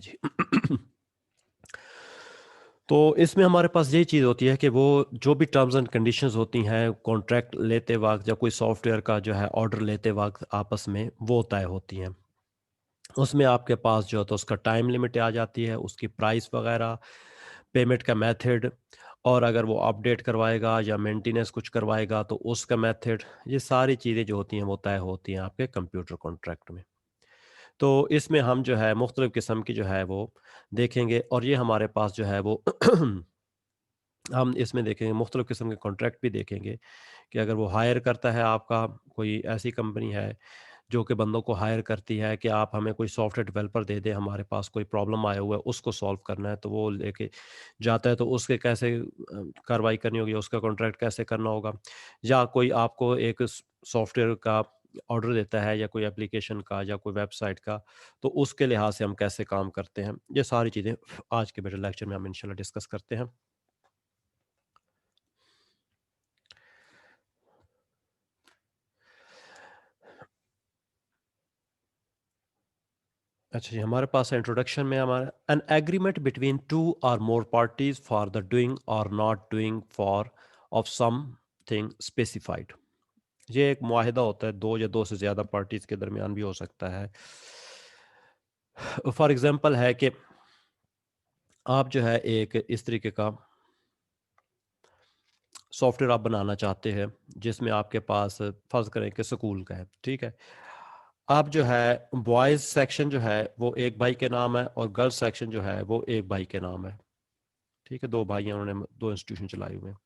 जी। तो इसमें हमारे पास यही चीज़ होती है कि वो जो भी टर्म्स एंड कंडीशंस होती हैं कॉन्ट्रैक्ट लेते वक़्त या कोई सॉफ्टवेयर का जो है ऑर्डर लेते वक़्त आपस में वो तय होती हैं। उसमें आपके पास जो है तो उसका टाइम लिमिट आ जाती है, उसकी प्राइस वग़ैरह, पेमेंट का मेथड और अगर वो अपडेट करवाएगा या मेंटेनेंस कुछ करवाएगा तो उसका मेथड, ये सारी चीज़ें जो होती हैं वो तय होती हैं आपके कंप्यूटर कॉन्ट्रैक्ट में। तो इसमें हम जो है मुख्तलिफ़ किस्म की जो है वो देखेंगे और ये हमारे पास जो है वो हम इसमें देखेंगे मुख्तलिफ़ किस्म के कॉन्ट्रैक्ट भी देखेंगे कि अगर वो हायर करता है आपका कोई ऐसी कंपनी है जो कि बंदों को हायर करती है कि आप हमें कोई सॉफ्टवेयर डेवलपर दे दें, हमारे पास कोई प्रॉब्लम आया हुआ है, उसको सॉल्व करना है, तो वो लेके जाता है, तो उसके कैसे कार्रवाई करनी होगी, उसका कॉन्ट्रैक्ट कैसे करना होगा। या कोई आपको एक सॉफ्टवेयर का ऑर्डर देता है या कोई एप्लीकेशन का या कोई वेबसाइट का, तो उसके लिहाज से हम कैसे काम करते हैं। ये सारी चीज़ें आज के बेटे लेक्चर में हम इंशाल्लाह डिस्कस करते हैं। अच्छा जी, हमारे पास है इंट्रोडक्शन में हमारा एन एग्रीमेंट बिटवीन टू और मोर पार्टीज फॉर द डूइंग और not doing for of something specified. ये एक मुआहिदा होता है, दो या दो से ज़्यादा पार्टीज के दरमियान भी हो सकता है। फॉर एग्जांपल है कि आप जो है एक इस तरीके का सॉफ्टवेयर आप बनाना चाहते हैं जिसमें आपके पास फर्ज करें कि स्कूल का है, ठीक है। आप जो है बॉयज़ सेक्शन जो है वो एक भाई के नाम है और गर्ल्स सेक्शन जो है वो एक भाई के नाम है। ठीक है, 2 भाई हैं, उन्होंने 2 इंस्टीट्यूशन चलाए हुए हैं।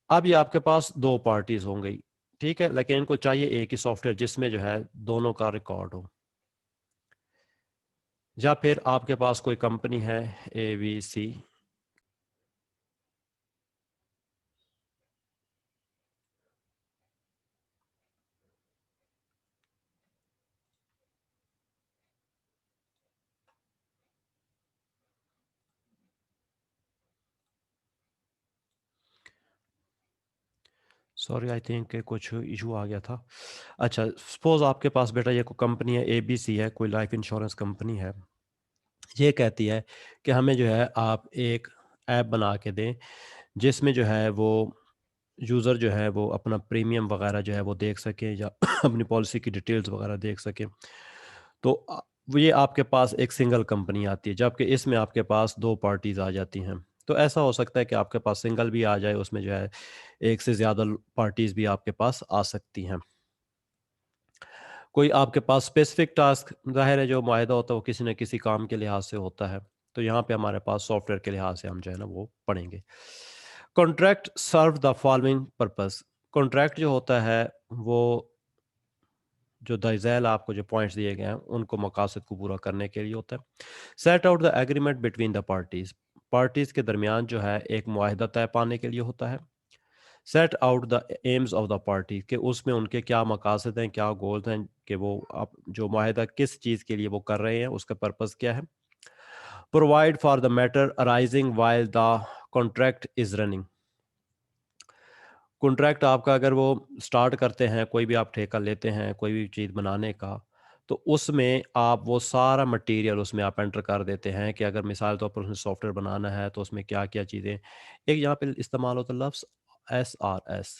अब ये आपके पास 2 पार्टीज़ हो गई, ठीक है? लेकिन इनको चाहिए एक ही सॉफ्टवेयर जिसमें जो है दोनों का रिकॉर्ड हो। या फिर आपके पास कोई कंपनी है एबीसी। सॉरी, आई थिंक कुछ इश्यू आ गया था। अच्छा, सपोज़ आपके पास बेटा ये कोई कंपनी है, एबीसी है, कोई लाइफ इंश्योरेंस कंपनी है। ये कहती है कि हमें जो है आप एक ऐप बना के दें जिसमें जो है वो यूज़र जो है वो अपना प्रीमियम वगैरह जो है वो देख सके या अपनी पॉलिसी की डिटेल्स वगैरह देख सके। तो वो ये आपके पास एक सिंगल कंपनी आती है, जबकि इसमें आपके पास 2 पार्टीज़ आ जाती हैं। तो ऐसा हो सकता है कि आपके पास सिंगल भी आ जाए, उसमें जो है एक से ज़्यादा पार्टीज़ भी आपके पास आ सकती हैं। कोई आपके पास स्पेसिफिक टास्क, ज़ाहिर है जो मुआहिदा होता है वो किसी न किसी काम के लिहाज से होता है। तो यहाँ पे हमारे पास सॉफ्टवेयर के लिहाज से हम जो है ना वो पढ़ेंगे। Contract serve the following purpose. Contract जो होता है वो जो दरअसल आपको जो पॉइंट्स दिए गए हैं उनको मकासद को पूरा करने के लिए होता है। Set out the agreement between the parties. Parties के दरमियान जो है एक मुआहिदा तय पाने के लिए होता है। Set out the AIIMS of the party, कि उसमें उनके क्या मकासद हैं, क्या गोल्स हैं, कि वो आप जो मुआहिदा किस चीज़ के लिए वो कर रहे हैं, उसका पर्पस क्या है। Provide for the matter arising while the contract is running. Contract आपका अगर वो स्टार्ट करते हैं, कोई भी आप ठेका लेते हैं कोई भी चीज़ बनाने का, तो उसमें आप वो सारा मटेरियल उसमें आप एंटर कर देते हैं कि अगर मिसाल तौर पर उसमें सॉफ्टवेयर बनाना है तो उसमें क्या-क्या चीज़ें, एक यहाँ पे इस्तेमाल होता है लफ्ज़ एसआरएस,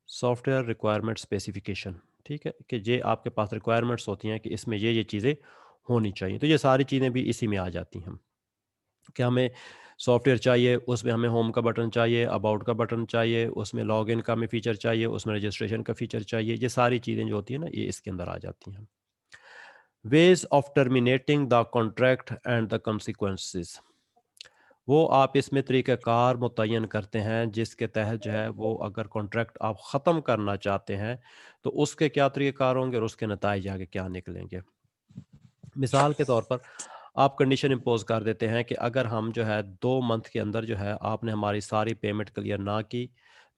सॉफ्टवेयर रिक्वायरमेंट स्पेसिफिकेशन, ठीक है? कि ये आपके पास रिक्वायरमेंट्स होती हैं कि इसमें ये चीज़ें होनी चाहिए। तो ये सारी चीज़ें भी इसी में आ जाती हैं। कि हमें सॉफ्टवेयर चाहिए, उसमें हमें होम का बटन चाहिए, अबाउट का बटन चाहिए, उसमें लॉगिन का हमें फ़ीचर चाहिए, उसमें रजिस्ट्रेशन का फ़ीचर चाहिए। ये सारी चीज़ें जो होती हैं ना, ये इसके अंदर आ जाती हैं। Ways of terminating the contract and the consequences. वो आप इसमें तरीक़ाकार मुतय्यन करते हैं जिसके तहत जो है वो अगर कॉन्ट्रैक्ट आप ख़त्म करना चाहते हैं, तो उसके क्या तरीक़ाकार होंगे और उसके नताइज आगे क्या निकलेंगे। मिसाल के तौर पर आप कंडीशन इम्पोज़ कर देते हैं कि अगर हम जो है 2 मंथ के अंदर जो है आपने हमारी सारी पेमेंट क्लियर ना की,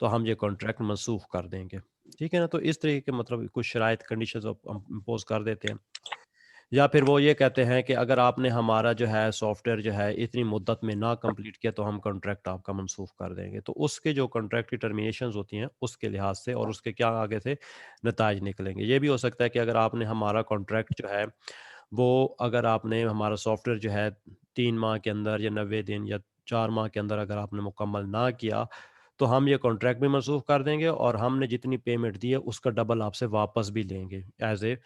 तो हम ये कॉन्ट्रैक्ट मनसूख़ कर देंगे। ठीक है ना? तो इस तरीके के मतलब कुछ शराइत कंडीशंस हम इम्पोज़ कर देते हैं। या फिर वो ये कहते हैं कि अगर आपने हमारा जो है सॉफ्टवेयर जो है इतनी मुद्दत में ना कंप्लीट किया तो हम कॉन्ट्रैक्ट आपका मनसूख़ कर देंगे। तो उसके जो कॉन्ट्रैक्ट की टर्मिनेशंस होती हैं उसके लिहाज से और उसके क्या आगे से नताइज निकलेंगे। ये भी हो सकता है कि अगर आपने हमारा कॉन्ट्रैक्ट जो है वो अगर आपने हमारा सॉफ्टवेयर जो है 3 माह के अंदर या 90 दिन या 4 माह के अंदर अगर आपने मुकम्मल ना किया, तो हम ये कॉन्ट्रैक्ट भी मनसूख कर देंगे और हमने जितनी पेमेंट दी है उसका डबल आपसे वापस भी लेंगे एज़ ए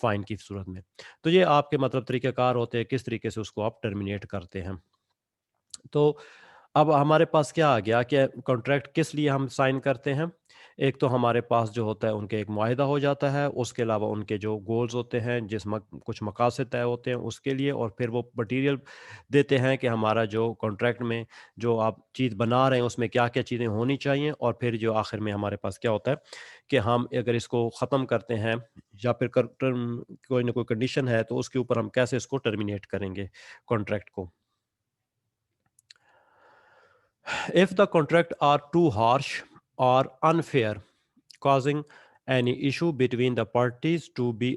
फ़ाइन की सूरत में। तो ये आपके मतलब तरीक़ेकार होते हैं किस तरीके से उसको आप टर्मिनेट करते हैं। तो अब हमारे पास क्या आ गया कि कॉन्ट्रैक्ट किस लिए हम साइन करते हैं? एक तो हमारे पास जो होता है उनके एक मुआहिदा हो जाता है, उसके अलावा उनके जो गोल्स होते हैं, जिस मक कुछ मकासद तय होते हैं उसके लिए और फिर वो मटीरियल देते हैं कि हमारा जो कॉन्ट्रैक्ट में जो आप चीज़ बना रहे हैं उसमें क्या-क्या चीज़ें होनी चाहिए और फिर जो आखिर में हमारे पास क्या होता है कि हम अगर इसको ख़त्म करते हैं या फिर कर टर्म कोई ना कोई कंडीशन है तो उसके ऊपर हम कैसे इसको टर्मिनेट करेंगे कॉन्ट्रैक्ट को। If the contract are too harsh or unfair, causing any issue between the parties to be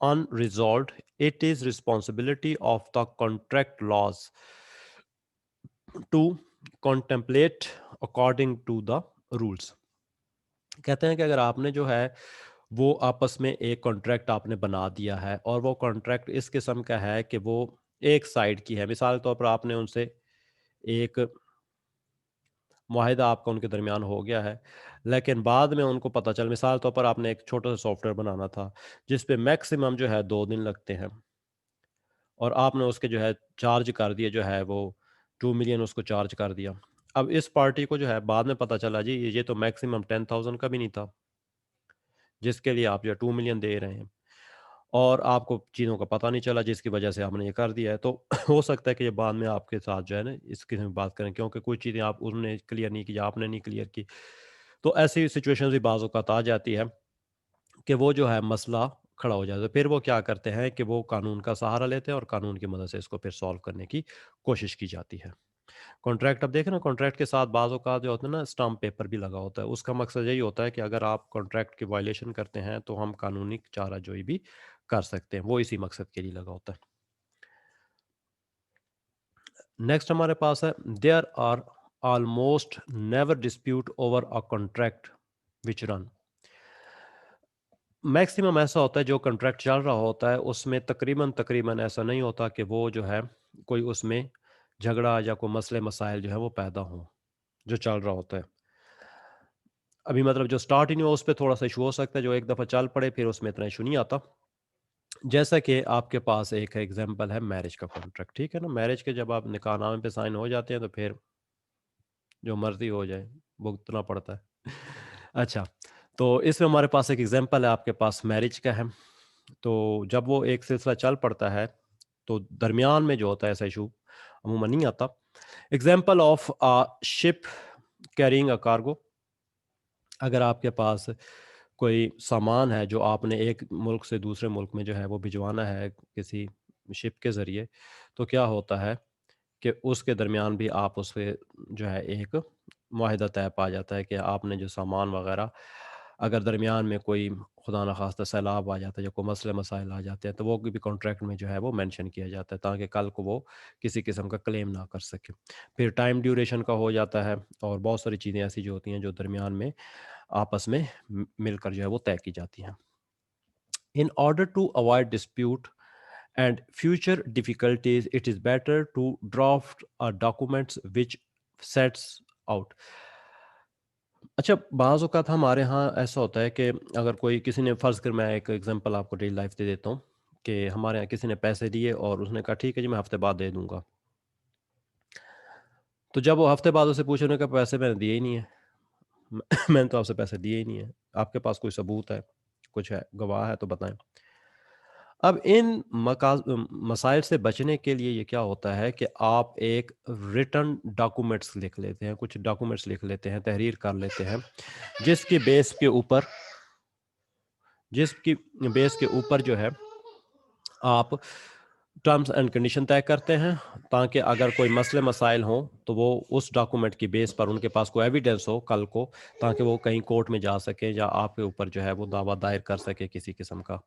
unresolved, it is responsibility of the contract laws to contemplate according to the rules. कहते हैं कि अगर आपने जो है वो आपस में एक कॉन्ट्रैक्ट आपने बना दिया है और वो कॉन्ट्रैक्ट इस किस्म का है कि वो एक साइड की है, मिसाल के तौर पर आपने उनसे एक मुआहिदा आपका उनके दरमियान हो गया है, लेकिन बाद में उनको पता चला मिसाल तौर पर आपने एक छोटा-सा सॉफ्टवेयर बनाना था, जिस पे मैक्सिमम जो है 2 दिन लगते हैं और आपने उसके जो है चार्ज कर दिए जो है वो 2 मिलियन उसको चार्ज कर दिया। अब इस पार्टी को जो है बाद में पता चला जी ये तो मैक्सिमम 10,000 का भी नहीं था, जिसके लिए आप जो है 2 मिलियन दे रहे हैं और आपको चीज़ों का पता नहीं चला जिसकी वजह से आपने ये कर दिया है। तो हो सकता है कि ये बाद में आपके साथ जो है ना इस किस्म की बात करें क्योंकि कुछ चीज़ें आप उन्होंने क्लियर नहीं की या आपने नहीं क्लियर की। तो ऐसी सिचुएशंस भी बाज़ औक़ात आ जाती है कि वो जो है मसला खड़ा हो जाता है। फिर वो क्या करते हैं कि वो कानून का सहारा लेते हैं और कानून की मदद से इसको फिर सॉल्व करने की कोशिश की जाती है। कॉन्ट्रैक्ट अब देखें ना कॉन्ट्रैक्ट के साथ बाज़ औक़ात जो होता है ना स्टाम्प पेपर भी लगा होता है। उसका मकसद यही होता है कि अगर आप कॉन्ट्रैक्ट की वायलेशन करते हैं तो हम कानूनी चाराजोई भी कर सकते हैं। वो इसी मकसद के लिए लगा होता है। नेक्स्ट हमारे पास है there are almost never dispute over a contract which run maximum ऐसा होता है जो कॉन्ट्रैक्ट चल रहा होता है उसमें तकरीबन तकरीबन ऐसा नहीं होता कि वो जो है कोई उसमें झगड़ा या कोई मसले मसाइल जो है वो पैदा हों, जो चल रहा होता है। अभी मतलब जो स्टार्ट ही नहीं हुआ उस पे थोड़ा-सा इश्यू हो सकता है, जो एक दफ़ा चल पड़े फिर उसमें इतना इश्यू नहीं आता। जैसा कि आपके पास एक एग्ज़ाम्पल है मैरिज का कॉन्ट्रैक्ट, ठीक है ना? मैरिज के जब आप निकाहनामे पे साइन हो जाते हैं तो फिर जो मर्ज़ी हो जाए, भुगतना पड़ता है। अच्छा, तो इसमें हमारे पास एक एग्ज़ाम्पल है आपके पास मैरिज का है। तो जब वो एक सिलसिला चल पड़ता है, तो दरमियान में जो होता है ऐसा इश्यू अमूमन नहीं आता। Example of a ship carrying a cargo अगर आपके पास कोई सामान है जो आपने एक मुल्क से दूसरे मुल्क में जो है वो भिजवाना है किसी शिप के ज़रिए, तो क्या होता है कि उसके दरमियान भी आप उस पे जो है एक मुआहिदा तय पा जाता है कि आपने जो सामान वग़ैरह अगर दरमियान में कोई खुदा न ख़ास्ता सैलाब आ जाता है या कोई मसले मसाइल आ जाते हैं, तो वो भी कॉन्ट्रैक्ट में जो है वो मेंशन किया जाता है ताकि कल को वो किसी किस्म का क्लेम ना कर सके। फिर टाइम ड्यूरेशन का हो जाता है और बहुत सारी चीज़ें ऐसी जो होती हैं जो दरमियान में आपस में मिलकर जो है वो तय की जाती हैं। In order to avoid dispute and future difficulties, it is better to draft a document which sets out. अच्छा, बाज़ औक़ात हमारे यहाँ ऐसा होता है कि अगर कोई किसी ने फ़र्ज़ कर मैं एक एग्ज़ाम्पल आपको डेली लाइफ़ से देता हूँ कि हमारे यहाँ किसी ने पैसे दिए और उसने कहा ठीक है जी मैं हफ़्ते बाद दे दूँगा। तो जब वो हफ़्ते बाद उससे पूछा उन्होंने कहा पैसे मैंने दिए ही नहीं है। मैंने तो आपसे पैसे दिए ही नहीं है। आपके पास कोई सबूत है, कुछ है, गवाह है तो बताएँ। अब इन मसाइल से बचने के लिए ये क्या होता है कि आप एक रिटन डॉक्यूमेंट्स लिख लेते हैं, कुछ डॉक्यूमेंट्स लिख लेते हैं, तहरीर कर लेते हैं, जिसकी बेस के ऊपर जिसकी बेस के ऊपर जो है आप टर्म्स एंड कंडीशन तय करते हैं ताकि अगर कोई मसले मसाइल हों तो वो उस डॉक्यूमेंट की बेस पर उनके पास कोई एविडेंस हो कल को ताकि वो कहीं कोर्ट में जा सके या आपके ऊपर जो है वो दावा दायर कर सके किसी किस्म का।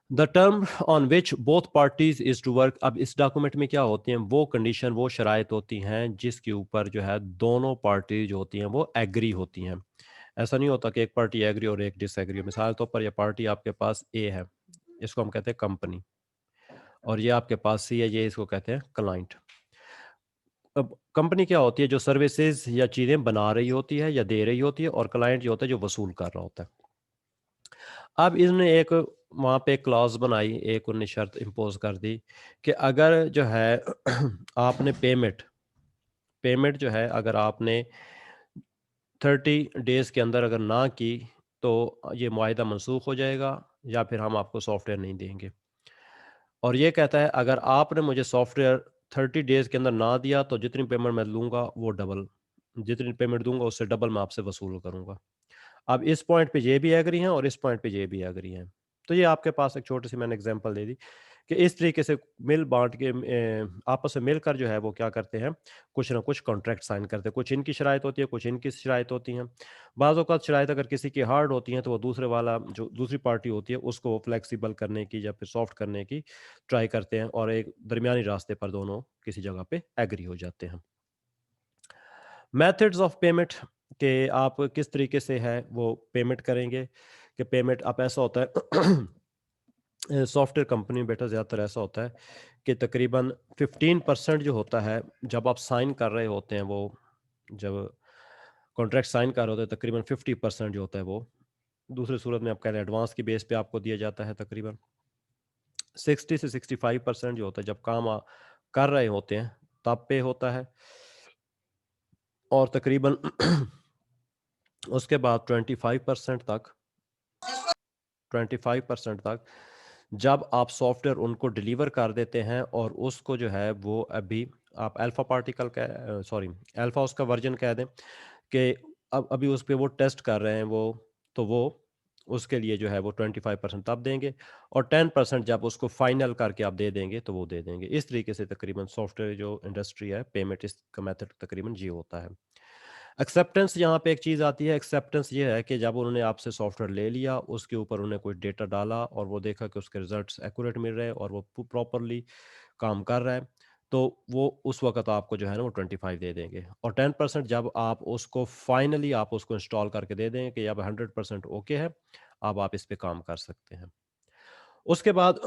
The term on which both parties is to work अब इस डॉक्यूमेंट में क्या होती हैं वो कंडीशन वो शराइत होती हैं जिसके ऊपर जो है दोनों पार्टी जो होती हैं वो एग्री होती हैं। ऐसा नहीं होता कि एक पार्टी एग्री और एक डिसएग्री। मिसाल तौर पर यह पार्टी आपके पास ए है, इसको हम कहते हैं कंपनी। और ये आपके पास सी है, ये इसको कहते हैं क्लाइंट। अब कंपनी क्या होती है, जो सर्विसेज या चीज़ें बना रही होती है या दे रही होती है, और क्लाइंट जो होता है जो वसूल कर रहा होता है। अब इसने एक वहाँ पे क्लॉज़ बनाई, एक उन्होंने शर्त इम्पोज़ कर दी कि अगर जो है आपने पेमेंट पेमेंट जो है अगर आपने 30 डेज़ के अंदर अगर ना की, तो ये मुआहिदा मनसूख हो जाएगा या फिर हम आपको सॉफ्टवेयर नहीं देंगे। और ये कहता है अगर आपने मुझे सॉफ्टवेयर 30 डेज़ के अंदर ना दिया तो जितनी पेमेंट मैं लूँगा वो डबल, जितनी पेमेंट दूँगा उससे डबल मैं आपसे वसूल करूँगा। अब इस पॉइंट पे ये भी एग्री हैं और इस पॉइंट पे ये भी एग्री हैं। तो ये आपके पास एक छोटी-सी मैंने एग्ज़ाम्पल दे दी कि इस तरीके से मिल बाँट के आपस में मिलकर जो है वो क्या करते हैं, कुछ ना कुछ कॉन्ट्रैक्ट साइन करते हैं। कुछ इनकी शराइत होती है, कुछ इनकी शराइत होती हैं। बाज़ औक़ात शराइत अगर किसी की हार्ड होती हैं तो वो दूसरे वाला जो दूसरी पार्टी होती है उसको फ्लेक्सिबल करने की या फिर सॉफ्ट करने की ट्राई करते हैं और एक दरमियानी रास्ते पर दोनों किसी जगह पे एग्री हो जाते हैं। मेथड्स ऑफ पेमेंट के आप किस तरीके से है वो पेमेंट करेंगे, कि पेमेंट आप ऐसा होता है सॉफ्टवेयर कंपनी में बेटा ज़्यादातर ऐसा होता है कि तकरीबन 15% जो होता है जब आप साइन कर रहे होते हैं, वो जब कॉन्ट्रैक्ट साइन कर रहे होते हैं तकरीबन 50% जो होता है वो दूसरी सूरत में आप कह लें एडवांस की बेस पे आपको दिया जाता है। तकरीबन 60 से 65% जो होता है जब काम कर रहे होते हैं तब पे होता है, और तकरीबन उसके बाद 25% तक जब आप सॉफ्टवेयर उनको डिलीवर कर देते हैं, और उसको जो है वो अभी आप अल्फ़ा पार्टिकल का सॉरी अल्फ़ा उसका वर्ज़न कह दें कि अब अभी उस पे वो टेस्ट कर रहे हैं वो, तो वो उसके लिए जो है वो 25% तब देंगे, और 10% जब उसको फाइनल करके आप दे देंगे तो वो दे देंगे। इस तरीके से तकरीबन सॉफ्टवेयर जो इंडस्ट्री है पेमेंट इसका मेथड तकरीबन ये होता है। एक्सेप्टेंस यहाँ पे एक चीज़ आती है, एक्सेप्टेंस ये है कि जब उन्होंने आपसे सॉफ्टवेयर ले लिया, उसके ऊपर उन्होंने कोई डेटा डाला और वो देखा कि उसके रिज़ल्ट्स एक्यूरेट मिल रहे हैं और वो प्रॉपर्ली काम कर रहा है, तो वो उस वक़्त आपको जो है ना वो 25 दे देंगे, और 10% जब आप उसको फाइनली आप उसको इंस्टॉल करके दे देंगे कि अब 100% ओके है, अब आप इस पे काम कर सकते हैं। उसके बाद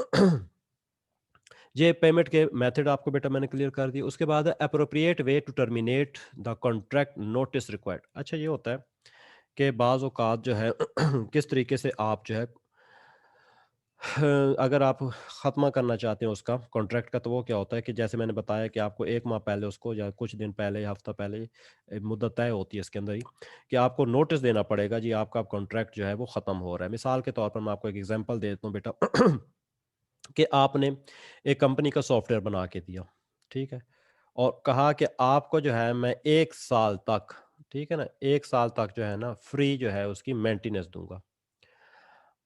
ये पेमेंट के मेथड आपको बेटा मैंने क्लियर कर दिए। उसके बाद है appropriate way to terminate the contract notice required. अच्छा, ये होता है कि बाज़ औक़ात जो है किस तरीके से आप जो है अगर आप ख़त्म करना चाहते हैं उसका कॉन्ट्रैक्ट का, तो वो क्या होता है कि जैसे मैंने बताया कि आपको 1 माह पहले उसको या कुछ दिन पहले या हफ़्ता पहले मुद्दत तय होती है इसके अंदर ही कि आपको नोटिस देना पड़ेगा जी, आपका कॉन्ट्रैक्ट जो है वो ख़त्म हो रहा है। मिसाल के तौर पर मैं आपको एक एग्ज़ाम्पल दे देता हूँ बेटा कि आपने एक कंपनी का सॉफ्टवेयर बना के दिया, ठीक है? और कहा कि आपको जो है मैं 1 साल तक, ठीक है ना? 1 साल तक जो है ना फ्री जो है उसकी मेंटेनेंस दूँगा।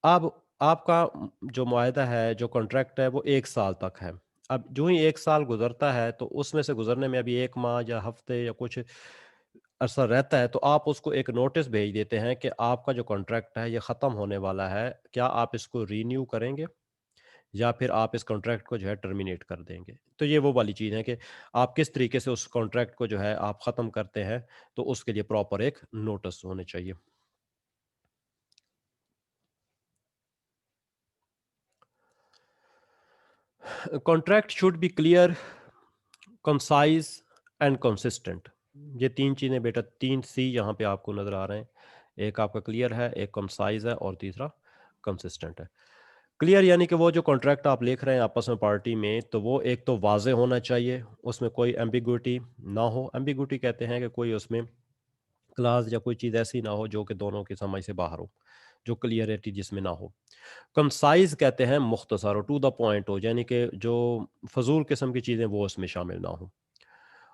अब आपका जो मुआहदा है, जो कॉन्ट्रैक्ट है वो 1 साल तक है। अब जो ही 1 साल गुज़रता है तो उसमें से गुज़रने में अभी 1 माह या हफ़्ते या कुछ अरसा रहता है, तो आप उसको एक नोटिस भेज देते हैं कि आपका जो कॉन्ट्रैक्ट है ये ख़त्म होने वाला है। क्या आप इसको रिन्यू करेंगे? या फिर आप इस कॉन्ट्रैक्ट को जो है टर्मिनेट कर देंगे। तो ये वो वाली चीज़ है कि आप किस तरीके से उस कॉन्ट्रैक्ट को जो है आप ख़त्म करते हैं, तो उसके लिए प्रॉपर एक नोटिस होने चाहिए। Contract should be clear, concise and consistent. ये 3 चीज़ें बेटा 3 सी यहाँ पे आपको नज़र आ रहे हैं। एक आपका क्लियर है, एक कंसाइज़ है और तीसरा कंसिस्टेंट है। क्लियर यानी कि वो जो कॉन्ट्रैक्ट आप लिख रहे हैं आपस में पार्टी में, तो वो एक तो वाज़ेह होना चाहिए, उसमें कोई एम्बिग्विटी ना हो। एम्बिग्विटी कहते हैं कि कोई उसमें क्लॉज़ या कोई चीज़ ऐसी ना हो जो कि दोनों की समझ से बाहर हो, जो क्लियरिटी जिसमें ना हो। कंसाइज़ कहते हैं मुख्तसर हो, टू द पॉइंट हो, यानी कि जो फ़ज़ूल किस्म की चीज़ें वो उसमें शामिल ना हो।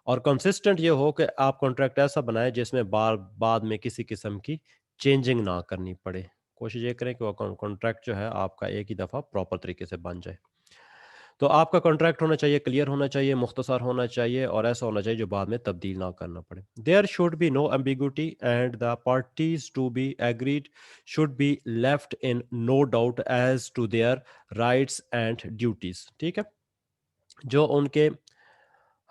और कंसिस्टेंट ये हो कि आप कॉन्ट्रैक्ट ऐसा बनाएँ जिसमें बार बाद में किसी किस्म की चेंजिंग ना करनी पड़े। कोशिश ये करें कि वो कॉन्ट्रैक्ट जो है आपका एक ही दफ़ा प्रॉपर तरीके से बन जाए। तो आपका कॉन्ट्रैक्ट होना चाहिए, क्लियर होना चाहिए, मुख्तसर होना चाहिए और ऐसा होना चाहिए जो बाद में तब्दील ना करना पड़े। There should be no ambiguity and the parties to be agreed should be left in no doubt as to their rights and duties. ठीक है? जो उनके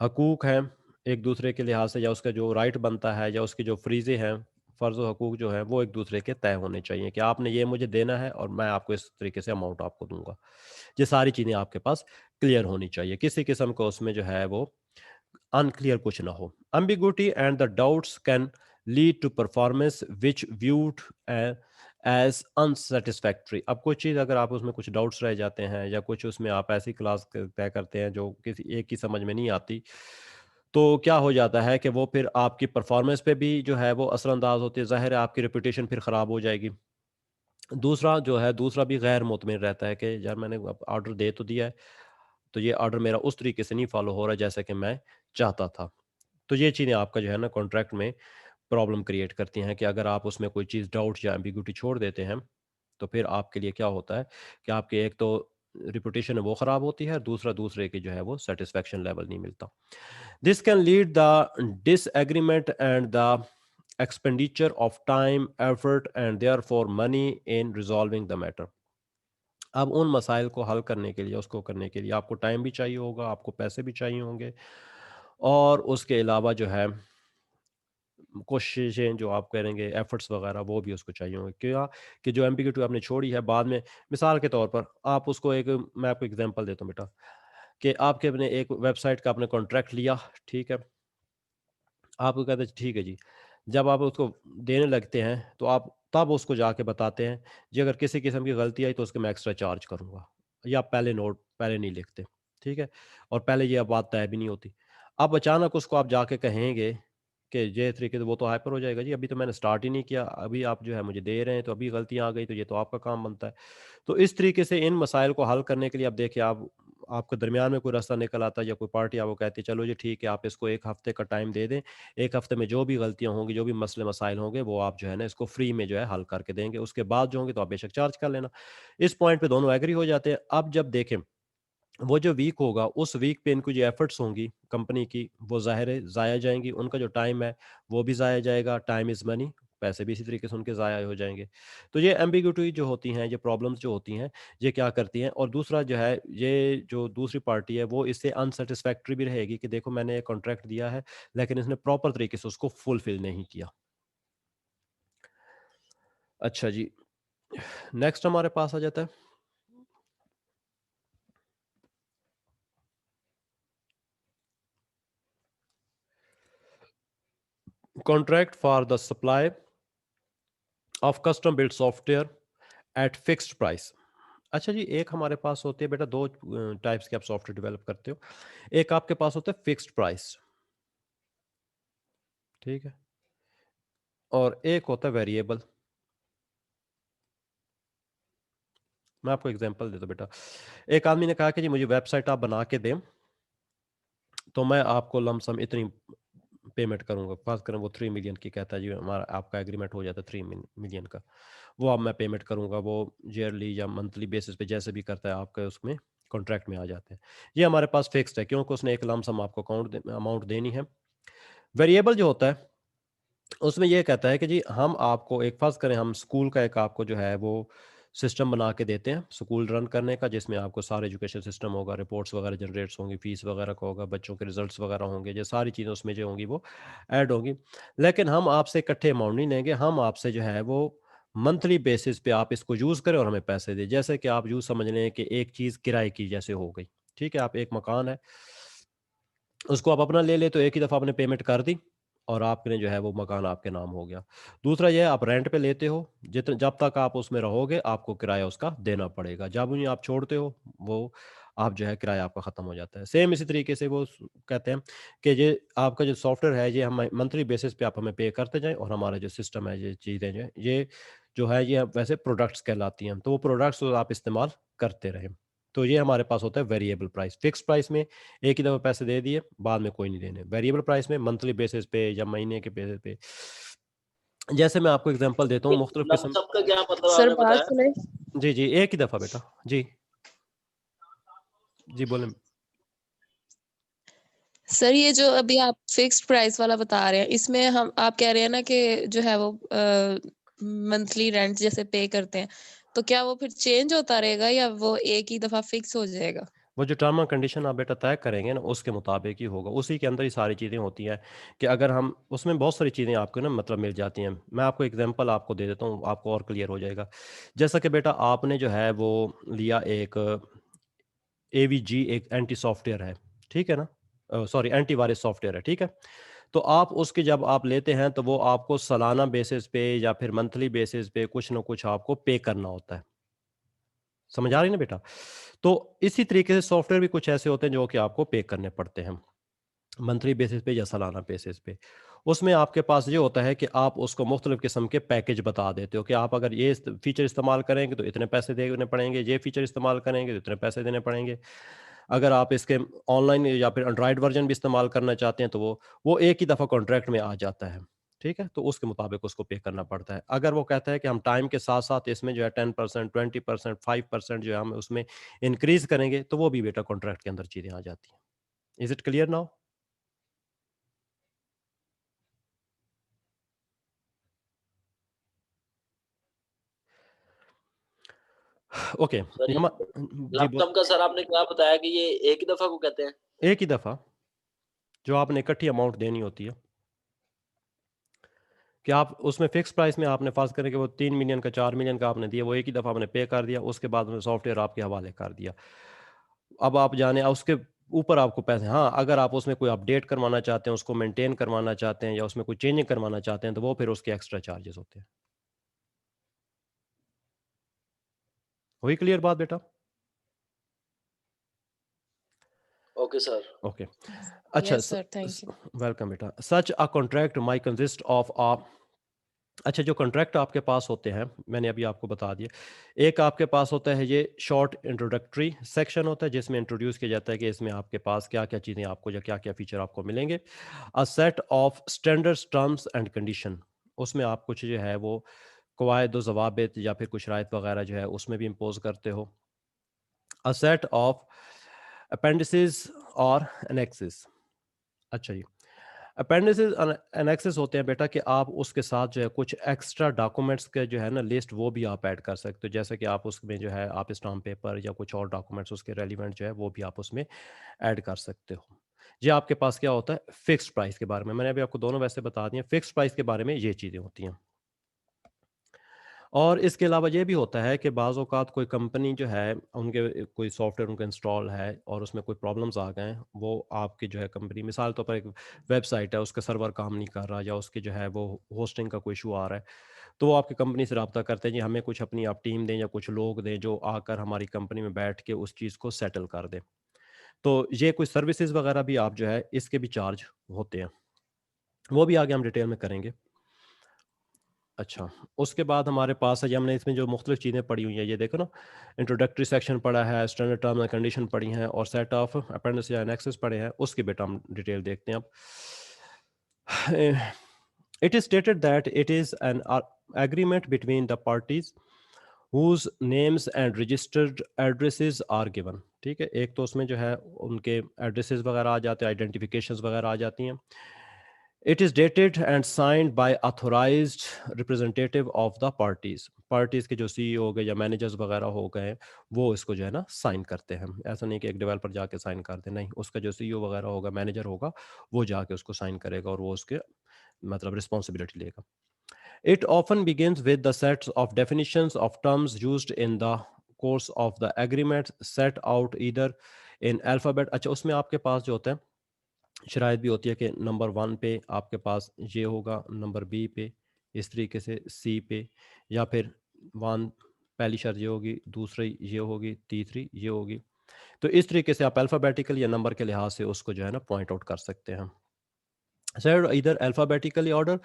हकूक हैं एक दूसरे के लिहाज से, या उसका जो राइट बनता है या उसकी जो फ्रीज़ें हैं, फ़र्ज़ और हकूक़ जो है वो एक दूसरे के तय होने चाहिए कि आपने ये मुझे देना है और मैं आपको इस तरीके से अमाउंट आपको दूँगा। ये सारी चीज़ें आपके पास क्लियर होनी चाहिए। किसी किस्म का उसमें जो है वो अनक्लियर कुछ ना हो। Ambiguity and the doubts can lead to performance which viewed as unsatisfactory। अब कुछ चीज़ अगर आप उसमें कुछ डाउट्स रह जाते हैं या कुछ उसमें आप ऐसी क्लास तय करते हैं जो किसी एक की समझ में नहीं आती, तो क्या हो जाता है कि वो फिर आपकी परफॉर्मेंस पे भी जो है वो असरअंदाज होती है। ज़ाहिर है आपकी रेपुटेशन फिर ख़राब हो जाएगी। दूसरा जो है दूसरा भी गैर मुतमिन रहता है कि यार मैंने अब ऑर्डर दे तो दिया है, तो ये ऑर्डर मेरा उस तरीके से नहीं फॉलो हो रहा जैसा कि मैं चाहता था। तो ये चीज़ें आपका जो है ना कॉन्ट्रैक्ट में प्रॉब्लम क्रिएट करती हैं कि अगर आप उसमें कोई चीज़ डाउट या एम्बिग्यूटी छोड़ देते हैं, तो फिर आपके लिए क्या होता है कि आपकी एक तो रेपुटेशन है वो ख़राब होती है, दूसरा दूसरे की जो है वो सैटिस्फैक्शन लेवल नहीं मिलता। This can lead the disagreement and the expenditure of time, effort and therefore money in resolving the matter. अब उन मसाइल को हल करने के लिए, उसको करने के लिए आपको टाइम भी चाहिए होगा, आपको पैसे भी चाहिए होंगे और उसके अलावा जो है कोशिशें जो आप करेंगे, एफर्ट्स वगैरह वो भी उसको चाहिए होंगे। क्या कि जो एम्बिग्यूइटी आपने छोड़ी है बाद में मिसाल के तौर पर आप उसको एक मैं आपको एग्ज़ाम्पल देता हूँ बेटा, कि आपके अपने एक वेबसाइट का आपने कॉन्ट्रैक्ट लिया, ठीक है? आपको कहते हैं ठीक है जी। जब आप उसको देने लगते हैं, तो आप तब उसको जाके बताते हैं, जी अगर किसी किस्म की गलती आई तो उसके मैं एक्स्ट्रा चार्ज करूँगा या आप पहले नोट पहले नहीं लिखते, ठीक है? और पहले ये बात तय भी नहीं होती। अब अचानक उसको आप जाके कहेंगे कि ये तरीके से वो तो हाइपर हो जाएगा जी, अभी तो मैंने स्टार्ट ही नहीं किया, अभी आप जो है मुझे दे रहे हैं, तो अभी गलतियाँ आ गई, तो ये तो आपका काम बनता है। तो इस तरीके से इन मसाइल को हल करने के लिए अब देखिए आप आपके दरमियान में कोई रास्ता निकल आता है या कोई पार्टी आपको कहती है चलो जी ठीक है आप इसको 1 हफ्ते का टाइम दे दें। 1 हफ्ते में जो भी गलतियाँ होंगी, जो भी मसले मसाइल होंगे वो आप जो है ना इसको फ्री में जो है हल करके देंगे। उसके बाद जो होंगे तो आप बेशक चार्ज कर लेना। इस पॉइंट पे दोनों एग्री हो जाते हैं। अब जब देखें वो जो वीक होगा उस वीक पे इनको जो एफर्ट्स होंगी कंपनी की वो ज़ाहिर है ज़ाया जाएँगी। उनका जो टाइम है वो भी ज़ाया जाएगा, टाइम इज़ मनी, पैसे भी इसी तरीके से उनके ज़ाया हो जाएँगे। तो ये एम्बिग्यूइटी जो होती हैं, ये प्रॉब्लम्स जो होती हैं, ये क्या करती हैं और दूसरा जो है ये जो दूसरी पार्टी है वो इससे अनसैटिस्फैक्टरी भी रहेगी कि देखो मैंने एक कॉन्ट्रैक्ट दिया है, लेकिन इसने प्रॉपर तरीके से उसको फुलफिल नहीं किया। अच्छा जी, नेक्स्ट हमारे पास आ जाता है contract for the supply of custom built software at fixed price. अच्छा जी, एक हमारे पास होती है बेटा 2 टाइप्स के आप सॉफ्टवेयर डेवलप करते हो। एक आपके पास होता है फिक्स्ड प्राइस, ठीक है? और एक होता है वेरिएबल। मैं आपको एग्ज़ाम्पल देता हूँ बेटा। एक आदमी ने कहा कि जी मुझे वेबसाइट आप बना के दें, तो मैं आपको लमसम इतनी पेमेंट करूँगा। फ़र्ज़ करें वो 3 मिलियन की कहता है जी हमारा आपका एग्रीमेंट हो जाता है 3 मिलियन का। वो अब मैं पेमेंट करूँगा, वो ईयरली या मंथली बेसिस पे जैसे भी करता है आपका उसमें कॉन्ट्रैक्ट में आ जाते हैं। ये हमारे पास फिक्स्ड है क्योंकि उसने एक लमसम आपको अमाउंट देनी है। वेरिएबल जो होता है उसमें ये कहता है कि जी हम आपको एक फ़र्ज़ करें हम स्कूल का एक आपको जो है वो सिस्टम बना के देते हैं, स्कूल रन करने का जिसमें आपको सारे एजुकेशन सिस्टम होगा, रिपोर्ट्स वगैरह जनरेट्स होंगी, फ़ीस वगैरह का होगा, बच्चों के रिज़ल्ट्स वगैरह होंगे, ये सारी चीज़ें उसमें जो होंगी वो ऐड होंगी। लेकिन हम आपसे इकट्ठे अमाउंट नहीं लेंगे, हम आपसे जो है वो मंथली बेसिस पे आप इसको यूज़ करें और हमें पैसे दें। जैसे कि आप यूँ समझ लें कि एक चीज़ किराए की जैसे हो गई, ठीक है? आप एक मकान है उसको आप अपना ले लें तो एक ही दफ़ा आपने पेमेंट कर दी और आपने जो है वो मकान आपके नाम हो गया। दूसरा ये है आप रेंट पे लेते हो, जब तक आप उसमें रहोगे आपको किराया उसका देना पड़ेगा। जब उन्हें आप छोड़ते हो वो आप जो है किराया आपका ख़त्म हो जाता है। सेम इसी तरीके से वो कहते हैं कि ये आपका जो सॉफ्टवेयर है ये हम मंथली बेसिस पे आप हमें पे करते जाएँ और हमारा जो सिस्टम है ये चीज़ें जो है ये वैसे प्रोडक्ट्स कहलाती हैं। तो वो प्रोडक्ट्स आप इस्तेमाल करते रहें। तो ये हमारे पास होता है वेरिएबल प्राइस। फिक्स्ड प्राइस में एक ही दफ़ा पैसे दे दिए, बाद में कोई नहीं देने। वेरिएबल प्राइस में मंथली बेसिस पे या महीने के बेसिस पे। जैसे मैं आपको एग्ज़ाम्पल देता हूँ मुख्तलिफ़ किस्म लमसम का क्या मतलब सर आपने बात बताया? सुने। जी, जी, एक ही दफ़ा बेटा। जी, जी बोलें। सर ये जो अभी आप फिक्स्ड प्राइस वाला बता रहे हैं, इसमें हम आप कह रहे हैं ना कि जो है वो मंथली रेंट जैसे पे करते हैं, तो क्या वो फिर चेंज होता रहेगा या वो एक ही दफ़ा फिक्स हो जाएगा? वो जो टर्म एंड कंडीशन आप बेटा तय करेंगे ना, उसके मुताबिक ही होगा। उसी के अंदर ही सारी चीज़ें होती हैं कि अगर हम उसमें बहुत सारी चीज़ें आपको ना मतलब मिल जाती हैं। मैं आपको एग्ज़ाम्पल आपको दे देता हूँ, आपको और क्लियर हो जाएगा। जैसा कि बेटा आपने जो है वो लिया एक एवीजी, एक एंटी सॉफ्टवेयर है, ठीक है ना? सॉरी, एंटीवायरस सॉफ्टवेयर है, ठीक है? तो आप उसके जब आप लेते हैं तो वो आपको सालाना बेसिस पे या फिर मंथली बेसिस पे कुछ न कुछ आपको पे करना होता है। समझ आ रही है ना बेटा? तो इसी तरीके से सॉफ्टवेयर भी कुछ ऐसे होते हैं जो कि आपको पे करने पड़ते हैं, मंथली बेसिस पे या सालाना बेसिस पे। उसमें आपके पास ये होता है कि आप उसको मुख्तलिफ़ किस्म के पैकेज बता देते हो कि आप अगर ये फ़ीचर इस्तेमाल करेंगे तो इतने पैसे देने पड़ेंगे, ये फ़ीचर इस्तेमाल करेंगे तो इतने पैसे देने पड़ेंगे। अगर आप इसके ऑनलाइन या फिर एंड्रॉयड वर्ज़न भी इस्तेमाल करना चाहते हैं तो वो एक ही दफ़ा कॉन्ट्रैक्ट में आ जाता है। ठीक है? तो उसके मुताबिक उसको पे करना पड़ता है। अगर वो कहता है कि हम टाइम के साथ-साथ इसमें जो है 10%, 20%, 5% जो है हम उसमें इंक्रीज़ करेंगे, तो वो भी बेटा कॉन्ट्रैक्ट के अंदर चीज़ें आ जाती हैं। Is it clear now? Okay. Sir ये यमा जी बोल। लमसम का सर आपने क्या बताया कि ये एक ही दफ़ा को कहते हैं? एक ही दफ़ा जो आपने इकट्ठी अमाउंट देनी होती है, कि आप उसमें फ़िक्स प्राइस में आपने फ़र्ज़ करें कि वो 3 मिलियन का, 4 मिलियन का आपने दिया, वो एक ही दफ़ा आपने पे कर दिया, उसके बाद में सॉफ्टवेयर आपके हवाले कर दिया। अब आप जाने उसके ऊपर आपको पैसे, हाँ, अगर आप उसमें कोई अपडेट करवाना चाहते हैं, उसको मेंटेन करवाना चाहते हैं या उसमें कोई चेंजिंग करवाना चाहते हैं, तो वो फिर उसके एक्स्ट्रा चार्जेज़ होते हैं। हुई क्लियर बात बेटा? Okay sir. ओके। अच्छा yes sir, thank you. Welcome बेटा। Such a contract may consist of अच्छा, जो कॉन्ट्रैक्ट आपके पास होते हैं, मैंने अभी आपको बता दिया। एक आपके पास होता है ये शॉर्ट इंट्रोडक्टरी सेक्शन होता है, जिसमें इंट्रोड्यूस किया जाता है कि इसमें आपके पास क्या-क्या चीज़ें आपको या क्या-क्या फ़ीचर आपको मिलेंगे। A set of standards terms and condition, उसमें आप कुछ जो है वो कवायद व ज़वाबित या फिर कुछ शराइत वगैरह जो है उसमें भी इम्पोज़ करते हो। अ सेट ऑफ अपेंडिसेस और एनेक्सेस। अच्छा जी। अपेंडिसेस एनेक्सेस होते हैं बेटा कि आप उसके साथ जो है कुछ एक्स्ट्रा डॉक्यूमेंट्स के जो है ना लिस्ट, वो भी आप ऐड कर सकते हो। जैसे कि आप उसमें जो है आप स्टाम्प पेपर या कुछ और डॉक्यूमेंट्स उसके रेलिवेंट जो है वो भी आप उसमें ऐड कर सकते हो। ये आपके पास क्या होता है, फिक्स्ड प्राइस के बारे में। मैंने अभी आपको दोनों वैसे बता दिए। फिक्स्ड प्राइस के बारे में ये चीज़ें होती हैं। और इसके अलावा ये भी होता है कि बाज़ औक़ात कोई कंपनी जो है, उनके कोई सॉफ्टवेयर उनका इंस्टॉल है और उसमें कोई प्रॉब्लम्स आ गए हैं, वो आपकी जो है कंपनी, मिसाल के तौर पर एक वेबसाइट है, उसका सर्वर काम नहीं कर रहा या उसकी जो है वो होस्टिंग का कोई इशू आ रहा है, तो वो आपकी कंपनी से राब्ता करते हैं, जी हमें कुछ अपनी आप टीम दें या कुछ लोग दें जो आकर हमारी कंपनी में बैठ के उस चीज़ को सेटल कर दें। तो ये कोई सर्विसेज़ वग़ैरह भी आप जो है इसके भी चार्ज होते हैं। वो भी आगे हम डिटेल में करेंगे। अच्छा, उसके बाद हमारे पास है, ये हमने इसमें जो मुख्तलिफ चीज़ें पढ़ी हुई हैं, ये देखो ना, इंट्रोडक्टरी सेक्शन पढ़ा है, स्टैंडर्ड टर्म्स एंड कंडीशन पढ़ी हैं और सेट ऑफ अपेंडिस या एनेक्सेस पढ़े हैं, उसकी बेटा हम डिटेल देखते हैं अब। It is stated that it is an agreement between the parties whose names and registered addresses are given। ठीक है, एक तो उसमें जो है उनके एड्रेसेस वगैरह आ जाते हैं, आइडेंटिफिकेशंस वगैरह आ जाती हैं। It is dated and signed by authorised representative of the parties. Parties के जो सीईओ हो गए या मैनेजर्स वगैरह हो गए, वो इसको जो है ना साइन करते हैं। ऐसा नहीं कि एक डेवलपर जाके साइन कर दे, नहीं, उसका जो सीईओ वगैरह होगा, मैनेजर होगा, वो जाके उसको साइन करेगा और वो उसके मतलब रिस्पॉन्सिबिलिटी लेगा। It often begins with the sets of definitions of terms used in the course of the agreement set out either in alphabet। अच्छा, उसमें आपके पास जो होता है शराइत भी होती है कि नंबर 1 पे आपके पास ये होगा, नंबर बी पे इस तरीके से, सी पे, या फिर 1 पहली शर्त ये होगी, दूसरी ये होगी, तीसरी ये होगी। तो इस तरीके से आप अल्फ़ाबेटिकल या नंबर के लिहाज से उसको जो है ना पॉइंट आउट कर सकते हैं। सर इधर alphabetically order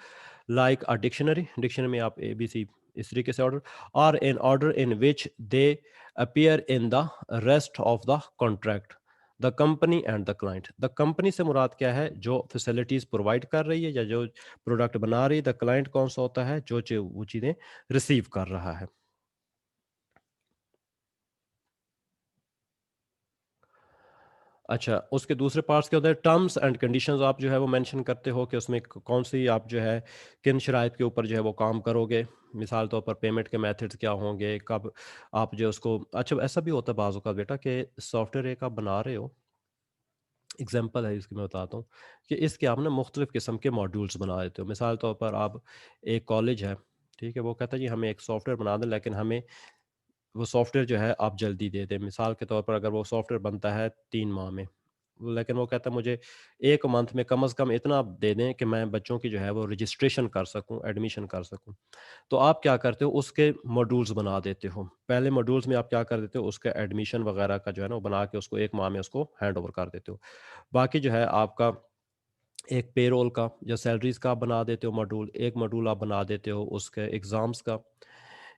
like a dictionary में आप एबीसी इस तरीके से ऑर्डर, और in order in which they appear in the rest of the contract, the company and the client. The company से मुराद क्या है, जो फैसिलिटीज प्रोवाइड कर रही है या जो प्रोडक्ट बना रही है। द क्लाइंट कौन सा होता है, जो वो चीज़ें रिसीव कर रहा है। अच्छा, उसके दूसरे पार्ट्स क्या होते हैं, टर्म्स एंड कंडीशंस आप जो है वो मेंशन करते हो कि उसमें कौन-सी आप जो है किन शराइत के ऊपर जो है वो काम करोगे। मिसाल तौर पर पेमेंट के मेथड्स क्या होंगे, कब आप जो उसको अच्छा ऐसा भी होता है बाज़ औक़ात बेटा कि सॉफ्टवेयर एक आप बना रहे हो, एग्ज़ाम्पल है इसकी मैं बताता हूँ, कि इसके आप ना मुख्तलिफ़ किस्म के मॉड्यूल्स बना देते हो। मिसाल तौर पर आप एक कॉलेज है, ठीक है? वो कहता है जी हमें एक सॉफ्टवेयर बना दें, लेकिन हमें वो सॉफ्टवेयर जो है आप जल्दी दे दें। मिसाल के तौर पर अगर वो सॉफ्टवेयर बनता है 3 माह में, लेकिन वो कहता है मुझे 1 मंथ में कम से कम इतना आप दे दें कि मैं बच्चों की जो है वो रजिस्ट्रेशन कर सकूँ, एडमिशन कर सकूँ। तो आप क्या करते हो, उसके मॉड्यूल्स बना देते हो। पहले मॉड्यूल्स में आप क्या कर देते हो, उसका एडमिशन वगैरह का जो है ना वो बना के उसको 1 माह में उसको हैंडओवर कर देते हो। बाकी जो है आपका एक पेरोल का या सैलरीज़ का आप बना देते हो मॉड्यूल, एक मॉड्यूल आप बना देते हो उसके एग्ज़ाम्स का,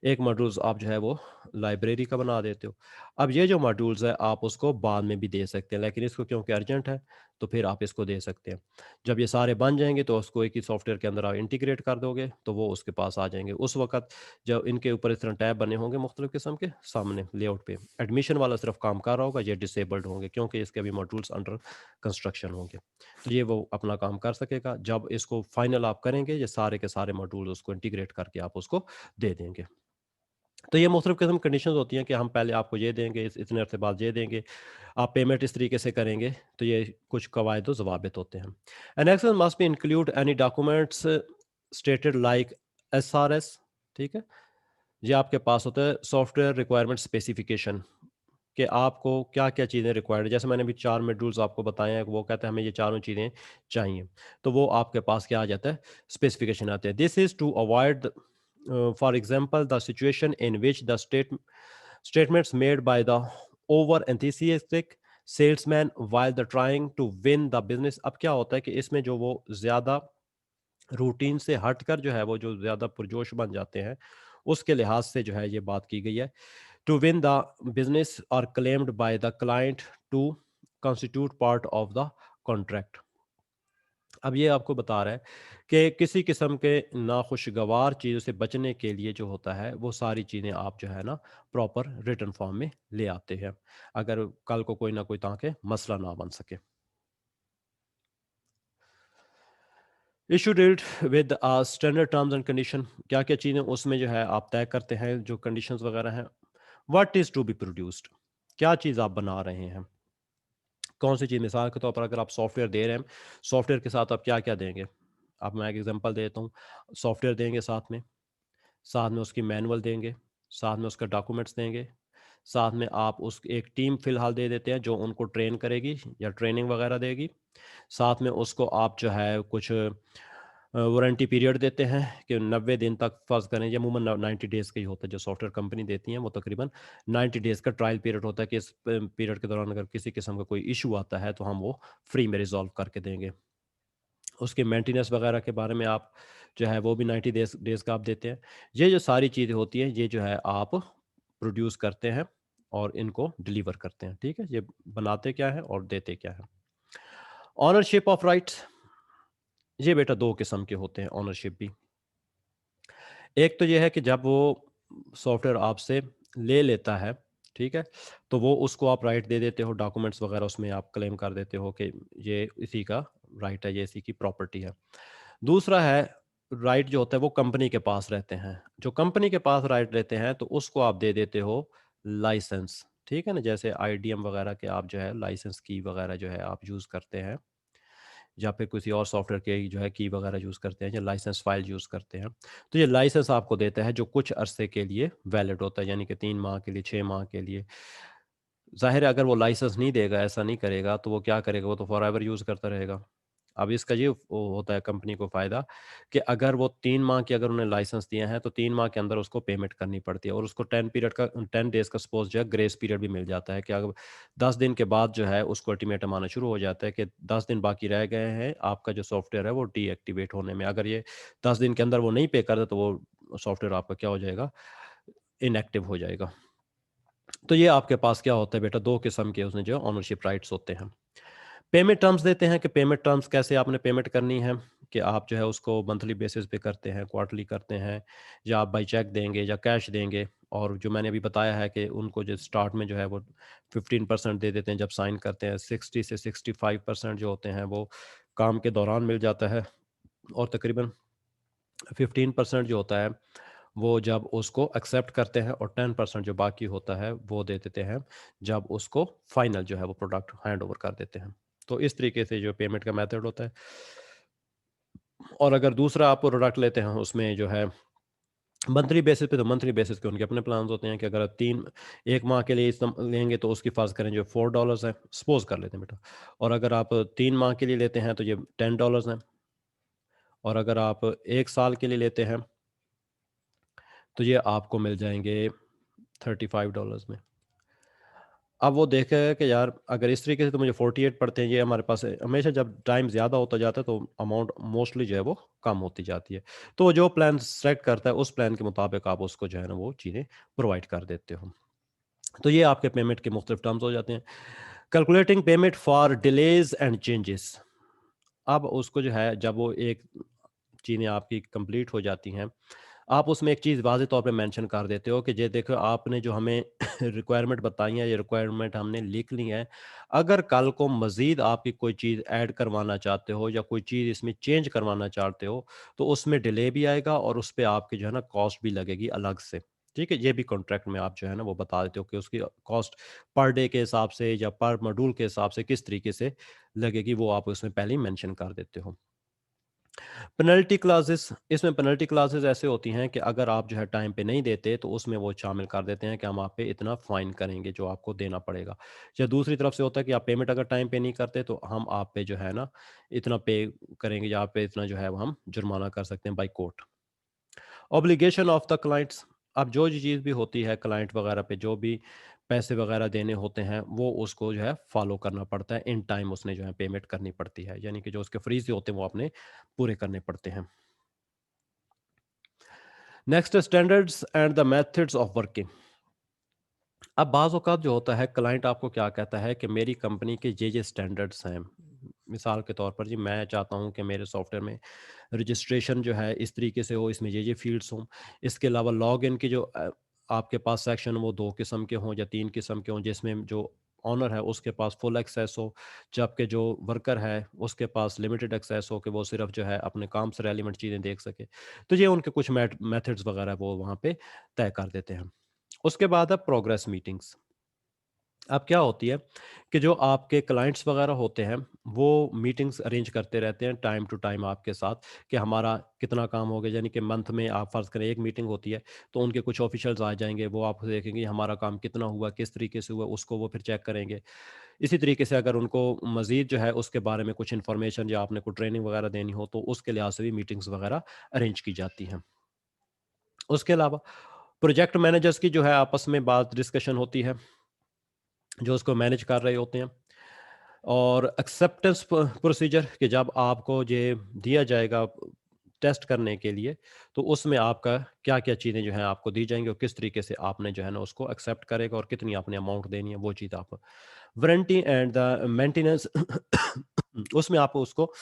एक मॉड्यूल्स आप जो है वो लाइब्रेरी का बना देते हो। अब ये जो मॉड्यूल्स है आप उसको बाद में भी दे सकते हैं, लेकिन इसको क्योंकि अर्जेंट है, तो फिर आप इसको दे सकते हैं। जब ये सारे बन जाएँगे तो उसको एक ही सॉफ्टवेयर के अंदर आप इंटीग्रेट कर दोगे, तो वो उसके पास आ जाएँगे। उस वक़्त जब इनके ऊपर इस तरह टैब बने होंगे मुख्तलिफ़ किस्म के सामने लेआउट पे, एडमिशन वाला सिर्फ़ काम कर रहा होगा, ये डिसेबल्ड होंगे क्योंकि इसके अभी मॉड्यूल्स अंडर कंस्ट्रक्शन होंगे। तो ये वो अपना काम कर सकेगा। जब इसको फाइनल आप करेंगे, ये सारे के सारे मॉड्यूल उसको इंटीग्रेट करके आप उसको दे देंगे। तो ये मुख्तलिफ़ किस्म की कंडीशंस होती हैं कि हम पहले आपको ये देंगे, इतने अरसे बाद ये देंगे, आप पेमेंट इस तरीके से करेंगे, तो ये कुछ कवायद व ज़वाबित होते हैं। An access must be include any documents stated like SRS, ठीक है? ये आपके पास होता है सॉफ्टवेयर रिक्वायरमेंट स्पेसिफिकेशन, कि आपको क्या-क्या चीज़ें रिक्वायर्ड है। जैसे मैंने अभी 4 मॉड्यूल्स आपको बताए हैं, वो कहते हैं हमें ये चारों चीज़ें चाहिए। तो वो आपके पास क्या आ जाता है, स्पेसिफिकेशन आते हैं। This is to avoid for example the situation in which the statements made by the over enthusiastic salesman while the trying to win the business. अब क्या होता है कि इसमें जो वो ज़्यादा रूटीन से हटकर जो है वो जो ज़्यादा पुरजोश बन जाते हैं, उसके लिहाज से जो है ये बात की गई है। To win the business are claimed by the client to constitute part of the contract। अब ये आपको बता रहा है कि किसी किस्म के नाखुशगवार चीज़ों से बचने के लिए जो होता है वो सारी चीज़ें आप जो है ना प्रॉपर रिटन फॉर्म में ले आते हैं, अगर कल को कोई ना कोई ताकि मसला ना बन सके। Issue dealt with standard terms and condition, क्या क्या चीज़ें उसमें जो है आप तय करते हैं जो कंडीशंस वगैरह हैं। What is to be produced, क्या चीज़ आप बना रहे हैं, कौन सी चीज़, मिसाल के तौर पर अगर आप सॉफ्टवेयर दे रहे हैं, सॉफ्टवेयर के साथ आप क्या-क्या देंगे? अब मैं एक एग्ज़ाम्पल देता हूँ, सॉफ्टवेयर देंगे साथ में उसकी मैनुअल देंगे, साथ में उसके डॉक्यूमेंट्स देंगे, साथ में आप उस एक टीम फ़िलहाल दे देते हैं जो उनको ट्रेन करेगी या ट्रेनिंग वगैरह देगी। साथ में उसको आप जो है कुछ वारंटी पीरियड देते हैं कि 90 दिन तक फ़र्ज़ करें, ये अमूमन 90 डेज़ का ही होता है, जो सॉफ्टवेयर कंपनी देती हैं वो तकरीबन 90 डेज़ का ट्रायल पीरियड होता है कि इस पीरियड के दौरान अगर किसी किस्म का कोई इश्यू आता है तो हम वो फ्री में रिज़ॉल्व करके देंगे। उसके मेंटेनेंस वगैरह के बारे में आप जो है वो भी 90 डेज़ डेज़ का आप देते हैं। ये जो सारी चीज़ें होती हैं ये जो है आप प्रोड्यूस करते हैं और इनको डिलीवर करते हैं, ठीक है? ये बनाते क्या हैं और देते क्या हैं। ओनरशिप ऑफ राइट्स, ये बेटा 2 किस्म के होते हैं ओनरशिप भी। एक तो ये है कि जब वो सॉफ्टवेयर आपसे ले लेता है, ठीक है? तो वो उसको आप राइट दे देते हो, डॉक्यूमेंट्स वगैरह उसमें आप क्लेम कर देते हो कि ये इसी का राइट है, ये इसी की प्रॉपर्टी है। दूसरा है राइट जो होता है वो कंपनी के पास रहते हैं। जो कंपनी के पास राइट रहते हैं तो उसको आप दे देते हो लाइसेंस, ठीक है ना? जैसे आईडीएम वगैरह के आप जो है लाइसेंस की वगैरह जो है आप यूज़ करते हैं। या फिर किसी और सॉफ्टवेयर के जो है की वगैरह यूज़ करते हैं या लाइसेंस फाइल यूज़ करते हैं। तो ये लाइसेंस आपको देता है जो कुछ अरसे के लिए वैलिड होता है, यानी कि 3 माह के लिए, 6 माह के लिए। ज़ाहिर है अगर वो लाइसेंस नहीं देगा, ऐसा नहीं करेगा तो वो क्या करेगा, वो तो फॉरएवर यूज़ करता रहेगा। अब इसका ये वो होता है कंपनी को फ़ायदा कि अगर वो 3 माह की अगर उन्हें लाइसेंस दिया है तो 3 माह के अंदर उसको पेमेंट करनी पड़ती है और उसको 10 डेज़ का सपोज़ जो है ग्रेस पीरियड भी मिल जाता है कि अगर 10 दिन के बाद जो है उसको अल्टीमेटम आना शुरू हो जाता है कि 10 दिन बाकी रह गए हैं, आपका जो सॉफ्टवेयर है वो डीएक्टिवेट होने में। अगर ये 10 दिन के अंदर वो नहीं पे करता तो वो सॉफ्टवेयर आपका क्या हो जाएगा, इनएक्टिव हो जाएगा। तो ये आपके पास क्या होता है बेटा, 2 किस्म के उसमें जो ओनरशिप राइट्स होते हैं। पेमेंट टर्म्स देते हैं कि पेमेंट टर्म्स कैसे आपने पेमेंट करनी है। कि आप जो है उसको मंथली बेसिस पे करते हैं, क्वार्टरली करते हैं, या आप बाय चेक देंगे या कैश देंगे। और जो मैंने अभी बताया है कि उनको जो स्टार्ट में जो है वो 15% दे देते हैं जब साइन करते हैं, 60 से 65% जो होते हैं वो काम के दौरान मिल जाता है, और तकरीबन 15% जो होता है वो जब उसको एक्सेप्ट करते हैं, और 10% जो बाकी होता है वो दे देते हैं जब उसको फाइनल जो है वो प्रोडक्ट हैंड ओवर कर देते हैं। तो इस तरीके से जो पेमेंट का मेथड होता है। और अगर दूसरा आप प्रोडक्ट लेते हैं उसमें जो है मंथली बेसिस पे, तो मंथली बेसिस के उनके अपने प्लान्स होते हैं कि अगर आप 1 माह के लिए लेंगे तो उसकी फ़र्ज़ करें जो $4 है, सपोज़ कर लेते हैं बेटा। और अगर आप 3 माह के लिए लेते हैं तो ये $10 हैं, और अगर आप 1 साल के लिए लेते हैं तो ये आपको मिल जाएँगे $35 में। अब वो देखेगा कि यार अगर इस तरीके से तो मुझे 48 पड़ते हैं, ये हमारे पास है। हमेशा जब टाइम ज़्यादा होता जाता है तो अमाउंट मोस्टली जो है वो कम होती जाती है। तो वो जो प्लान सेलेक्ट करता है उस प्लान के मुताबिक आप उसको जो है ना वो चीज़ें प्रोवाइड कर देते हो। तो ये आपके पेमेंट के मुख्तलिफ टर्म्स हो जाते हैं। Calculating payment for delays and changes. अब उसको जो है जब वो एक चीज़ें आपकी कंप्लीट हो जाती हैं, आप उसमें एक चीज़ वाज़ेह तौर पे मेंशन कर देते हो कि ये देखो आपने जो हमें रिक्वायरमेंट बताई है, ये रिक्वायरमेंट हमने लिख ली है। अगर कल को मज़ीद आपकी कोई चीज़ ऐड करवाना चाहते हो या कोई चीज़ इसमें चेंज करवाना चाहते हो, तो उसमें डिले भी आएगा और उस पे आपकी जो है ना कॉस्ट भी लगेगी अलग से। ठीक है? ये भी कॉन्ट्रैक्ट में आप जो है ना वो बता देते हो कि उसकी कॉस्ट पर डे के हिसाब से या पर मॉड्यूल के हिसाब से किस तरीके से लगेगी, वो आप उसमें पहले ही मेंशन कर देते हो। पेनल्टी क्लॉज़ेस, इसमें पेनल्टी क्लॉज़ेस ऐसे होती हैं कि अगर आप जो है टाइम पे नहीं देते तो उसमें वो शामिल कर देते हैं कि हम आप पे इतना फ़ाइन करेंगे जो आपको देना पड़ेगा। या दूसरी तरफ से होता है कि आप पेमेंट अगर टाइम पे नहीं करते तो हम आप पे जो है ना इतना पे करेंगे, या आप पे इतना जो है वो हम जुर्माना कर सकते हैं by court. Obligation of the clients. अब जो चीज़ भी होती है क्लाइंट वगैरह पे जो भी पैसे वगैरह देने होते हैं वो उसको जो है फॉलो करना पड़ता है, इन टाइम उसने जो है पेमेंट करनी पड़ती है, यानी कि जो उसके फ्रीज होते हैं वो अपने पूरे करने पड़ते हैं। Next standards and the methods of working. अब बाज़ औक़ात जो होता है क्लाइंट आपको क्या कहता है कि मेरी कंपनी के ये स्टैंडर्ड्स हैं। मिसाल के तौर पर जी मैं चाहता हूँ कि मेरे सॉफ्टवेयर में रजिस्ट्रेशन जो है इस तरीके से हो, इसमें ये फ़ील्ड्स हों। इसके अलावा लॉगिन की जो आपके पास सेक्शन वो 2 किस्म के हों या 3 किस्म के हों, जिसमें जो ओनर है उसके पास फुल एक्सेस हो, जबकि जो वर्कर है उसके पास लिमिटेड एक्सेस हो कि वो सिर्फ़ जो है अपने काम से रेलेवेंट चीज़ें देख सके। तो ये उनके कुछ मेथड्स वग़ैरह वो वहाँ पे तय कर देते हैं। उसके बाद है प्रोग्रेस मीटिंग्स। अब क्या होती है कि जो आपके क्लाइंट्स वगैरह होते हैं, वो मीटिंग्स अरेंज करते रहते हैं टाइम टू टाइम आपके साथ कि हमारा कितना काम हो गया। यानी कि मंथ में आप फ़र्ज़ करें एक मीटिंग होती है, तो उनके कुछ ऑफ़िशियल्स आ जाएँगे, वो आपको देखेंगे हमारा काम कितना हुआ, किस तरीके से हुआ, उसको वो फिर चेक करेंगे। इसी तरीके से अगर उनको मज़ीद जो है उसके बारे में कुछ इन्फॉर्मेशन या आपने कोई ट्रेनिंग वगैरह देनी हो, तो उसके लिहाज से भी मीटिंग्स वगैरह अरेंज की जाती हैं। उसके अलावा प्रोजेक्ट मैनेजर्स की जो है आपस में बात डिस्कशन होती है, जो उसको मैनेज कर रहे होते हैं। और एक्सेप्टेंस प्रोसीजर कि जब आपको ये दिया जाएगा टेस्ट करने के लिए, तो उसमें आपका क्या-क्या चीज़ें जो हैं आपको दी जाएँगी और किस तरीके से आपने जो है ना उसको एक्सेप्ट करेगा और कितनी आपने अमाउंट देनी है, वो चीज़ आप वारंटी एंड द मेंटेनेंस उसमें आप उसको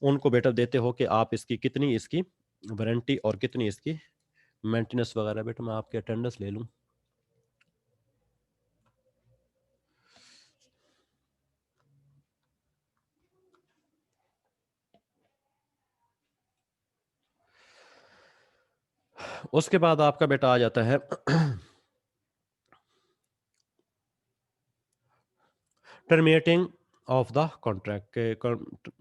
उनको बेटा देते हो कि आप इसकी कितनी इसकी वारंटी और कितनी इसकी मेंटेनेंस वगैरह। बेटा मैं आपकी अटेंडेंस ले लूँ। उसके बाद आपका बेटा आ जाता है टर्मिनेटिंग ऑफ द कॉन्ट्रैक्ट के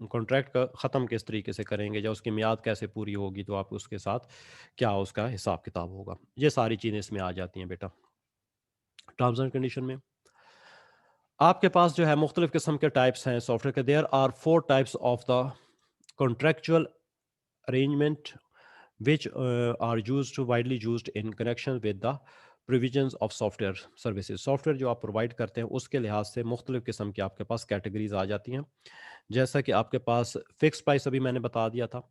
कॉन्ट्रैक्ट का ख़त्म किस तरीके से करेंगे या उसकी मियाद कैसे पूरी होगी, तो आप उसके साथ क्या उसका हिसाब किताब होगा, ये सारी चीज़ें इसमें आ जाती हैं बेटा। टर्म्स एंड कंडीशन में आपके पास जो है मुख्तलिफ किस्म के टाइप्स हैं सॉफ्टवेयर के। There are 4 types of the contractual arrangement which are used to widely used in connection with the provisions of software services। Software जो आप प्रोवाइड करते हैं उसके लिहाज से मुख्तलिफ किस्म की आपके पास कैटेगरीज आ जाती हैं। जैसा कि आपके पास फिक्स प्राइस अभी मैंने बता दिया था।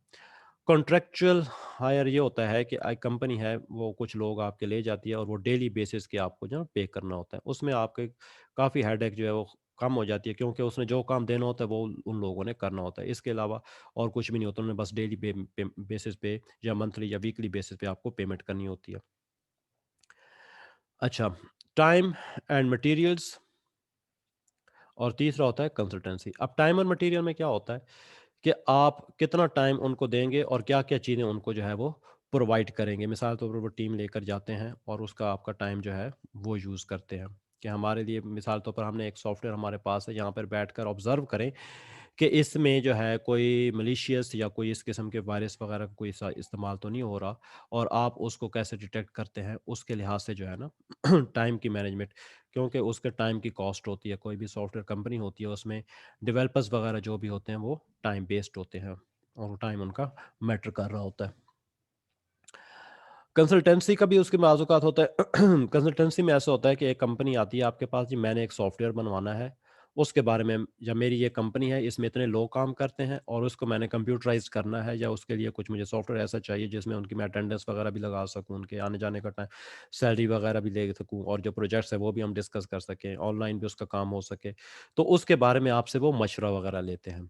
कॉन्ट्रैक्चुअल हायर ये होता है कि कंपनी है वो कुछ लोग आपके ले जाती है और वो डेली बेसिस के आपको जो है पे करना होता है। उसमें आपके काफ़ी हेडेक जो है वो कम हो जाती है, क्योंकि उसने जो काम देना होता है वो उन लोगों ने करना होता है। इसके अलावा और कुछ भी नहीं होता, उन्होंने बस डेली बेसिस पे या मंथली या वीकली बेसिस पे आपको पेमेंट करनी होती है। अच्छा, टाइम एंड मटेरियल्स, और तीसरा होता है कंसल्टेंसी। अब टाइम और मटेरियल में क्या होता है कि आप कितना टाइम उनको देंगे और क्या-क्या चीज़ें उनको जो है वो प्रोवाइड करेंगे। मिसाल के तौर पर वो टीम लेकर जाते हैं और उसका आपका टाइम जो है वो यूज़ करते हैं कि हमारे लिए मिसाल के तौर पर हमने एक सॉफ्टवेयर हमारे पास है, यहाँ पर बैठकर ऑब्ज़र्व करें कि इसमें जो है कोई मलीशियस या कोई इस किस्म के वायरस वगैरह का कोई सा इस्तेमाल तो नहीं हो रहा, और आप उसको कैसे डिटेक्ट करते हैं, उसके लिहाज से जो है ना टाइम की मैनेजमेंट, क्योंकि उसके टाइम की कॉस्ट होती है। कोई भी सॉफ्टवेयर कंपनी होती है, उसमें डेवलपर्स वगैरह जो भी होते हैं वो टाइम बेस्ड होते हैं, और वो टाइम उनका मैटर कर रहा होता है। कंसल्टेंसी का भी उसके माज़ूक़ात होता है। कंसल्टेंसी में ऐसा होता है कि एक कंपनी आती है आपके पास, जी मैंने एक सॉफ्टवेयर बनवाना है, उसके बारे में, या मेरी ये कंपनी है, इसमें इतने लोग काम करते हैं और उसको मैंने कंप्यूटराइज़्ड करना है, या उसके लिए कुछ मुझे सॉफ्टवेयर ऐसा चाहिए जिसमें उनकी मैं अटेंडेंस वगैरह भी लगा सकूँ, उनके आने-जाने का टाइम, सैलरी वगैरह भी ले सकूँ, और जो प्रोजेक्ट्स हैं वो भी हम डिस्कस कर सकें, ऑनलाइन भी उसका काम हो सके। तो उसके बारे में आपसे वो मशवरा वगैरह लेते हैं।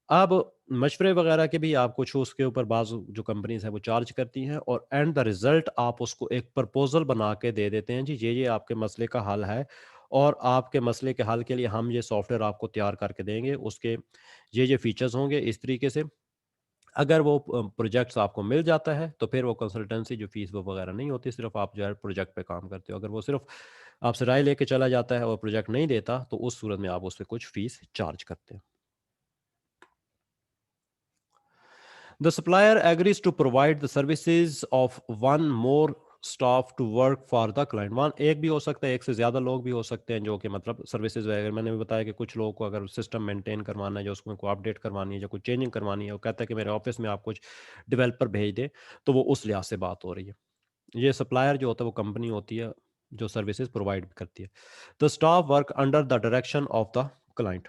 अब मशवरे वगैरह के भी आप कुछ उसके ऊपर बाज़ जो कंपनीज़ हैं वो चार्ज करती हैं, और एंड द रिज़ल्ट आप उसको एक प्रपोज़ल बना के दे देते हैं, जी ये आपके मसले का हल है, और आपके मसले के हल के लिए हम ये सॉफ्टवेयर आपको तैयार करके देंगे, उसके ये फीचर्स होंगे इस तरीके से। अगर वो प्रोजेक्ट्स आपको मिल जाता है तो फिर वो कंसल्टेंसी जो फ़ीस वो वगैरह नहीं होती, सिर्फ़ आप जो है प्रोजेक्ट पे काम करते हो। अगर वो सिर्फ़ आपसे राय लेके चला जाता है और प्रोजेक्ट नहीं देता, तो उस सूरत में आप उससे कुछ फ़ीस चार्ज करते हैं। The supplier agrees to provide the services of one more staff to work for the client. One एक भी हो सकता है, एक से ज़्यादा लोग भी हो सकते हैं जो कि मतलब सर्विसेज वगैरह, मैंने भी बताया कि कुछ लोगों को अगर सिस्टम मेंटेन करवाना है, जो उसमें को अपडेट करवानी है या कुछ चेंजिंग करवानी है, वो कहता है कि मेरे ऑफिस में आप कुछ डेवलपर भेज दें, तो वो उस लिहाज से बात हो रही है। ये सप्लायर जो होता है वो कंपनी होती है जो सर्विसेज प्रोवाइड करती है। The staff work under the direction of the client.